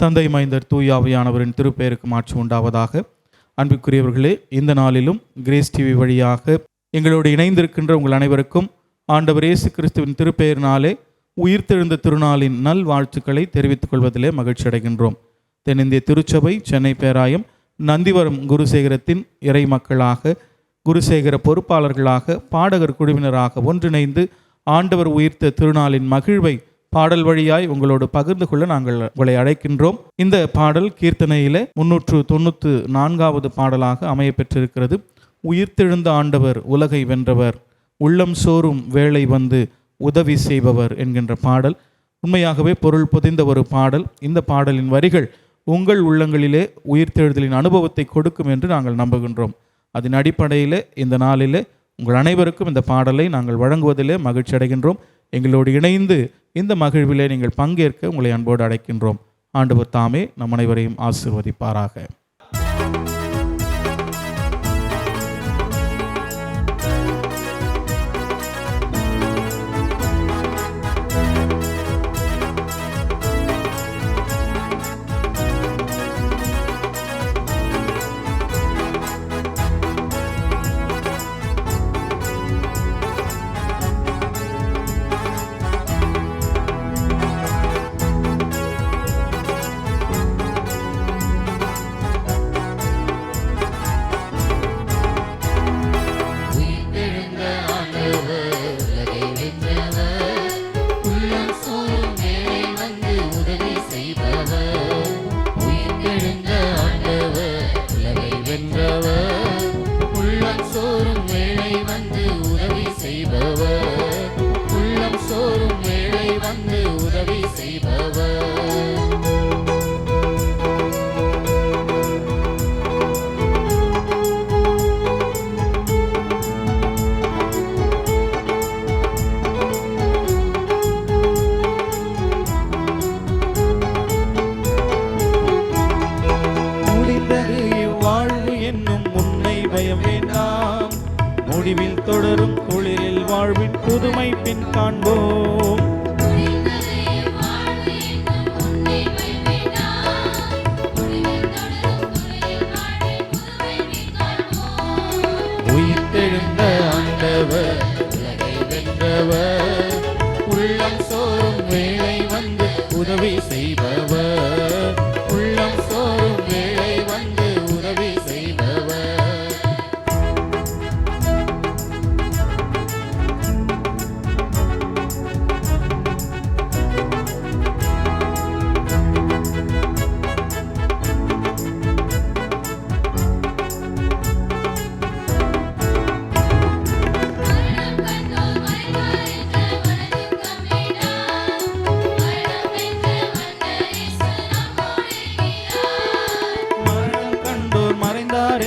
தந்தை மைந்தர் தூய ஆவியானவரின் திருப்பெயருக்கு மாட்சி உண்டாவதாக. அன்புக்குரியவர்களே, இந்த நாளிலும் கிரேஸ் டிவி வழியாக எங்களோடு இணைந்திருக்கின்ற உங்கள் அனைவருக்கும் ஆண்டவர் இயேசு கிறிஸ்துவின் திருப்பெயரினாலே உயிர்த்தெழுந்த திருநாளின் நல் வாழ்த்துக்களை தெரிவித்துக் கொள்வதிலே மகிழ்ச்சி அடைகின்றோம். தென்னிந்திய திருச்சபை சென்னை பேராயம் நந்திவரம் குருசேகரத்தின் இறை மக்களாக, குருசேகர பொறுப்பாளர்களாக, பாடகர் குழுவினராக ஒன்றிணைந்து ஆண்டவர் உயிர்த்த திருநாளின் மகிழ்வை பாடல் வழியாய் உங்களோடு பகிர்ந்து கொள்ள நாங்கள் உங்களை அழைக்கின்றோம். இந்த பாடல் கீர்த்தனையிலே 394வது பாடலாக அமைய பெற்றிருக்கிறது. உயிர்த்தெழுந்த ஆண்டவர் உலகை வென்றவர், உள்ளம் சோறும் வேளை வந்து உதவி செய்பவர் என்கின்ற பாடல் உண்மையாகவே பொருள் பொதிந்த ஒரு பாடல். இந்த பாடலின் வரிகள் உங்கள் உள்ளங்களிலே உயிர்த்தெழுதலின் அனுபவத்தை கொடுக்கும் என்று நாங்கள் நம்புகின்றோம். அதன் அடிப்படையில் இந்த நாளிலே உங்கள் அனைவருக்கும் இந்த பாடலை நாங்கள் வழங்குவதிலே மகிழ்ச்சி அடைகின்றோம். எங்களோடு இணைந்து இந்த மகிழ்விலே நீங்கள் பங்கேற்க உங்களை அன்போடு அழைக்கின்றோம். ஆண்டவர் தாமே நம் அனைவரையும் ஆசீர்வதிப்பாராக. முடிவில் தொடரும் குளிரில் வாழ்வின் புதுமை பின் காண்போம். உயிர்த்தெழுந்த ஆண்டவர் உலகை வென்றவர், உள்ளம் சோறும் வேளை வந்து உதவி செய்பவர், உள்ளம் சோறும் வேளை வந்து உதவி செய்பவர்.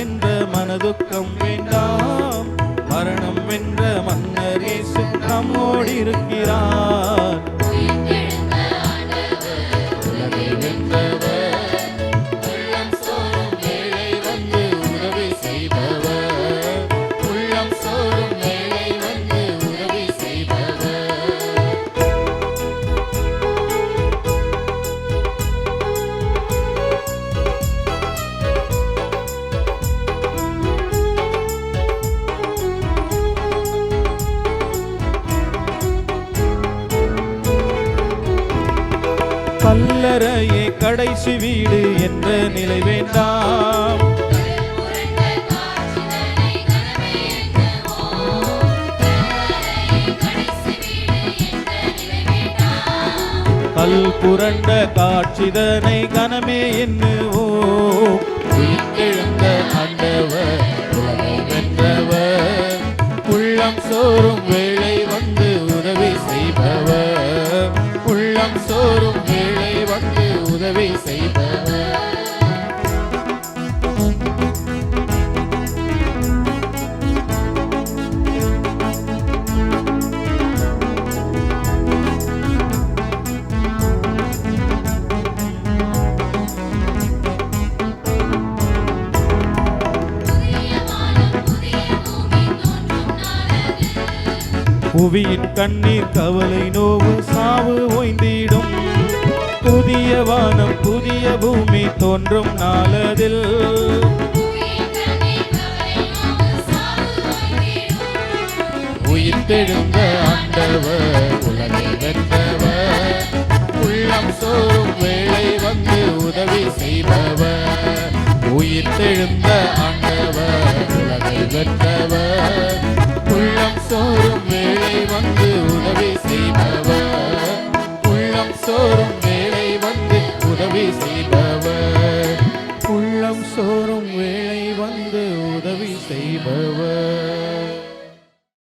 என்ற மனதுக்கம் வேண்டாம், மரணம் வென்ற மன்னர் இயேசு நம்மோடு இருக்கிறார். உலகை வென்றவர், உள்ளம் சோறும் வேளை வந்து உதவி செய்பவர், உள்ளம் சோறும் வேளை வந்து உதவி செய்பவர். கல்லறையே கடைசி வீடு என்ற நிலை வேண்டாம், கல் புரண்ட காட்சிதனை கனமே எண்ணுவோம். உயிர்த்தெழுந்த ஆண்டவர் உலகை வென்றவர், உள்ளம் சோறும் வேளை வந்து உதவி செய்பவர், உள்ளம் சோறும் வேளை வந்து உதவி செய்பவர். புவியின் கண்ணீர் கவலை நோவு சாவு ஓய்ந்திடும், புதிய புதிய வானம் புதிய பூமி தோன்றும் நாளதில் உயிர்த்தெழுந்த ஆண்டவர் உலகை வென்றவர், உள்ளம் சோறும் வேளை வந்து உதவி செய்பவர். உயிர்த்தெழுந்த ஆண்டவர் உலகை வென்றவர், உள்ளம் சோறும் வேளை வந்து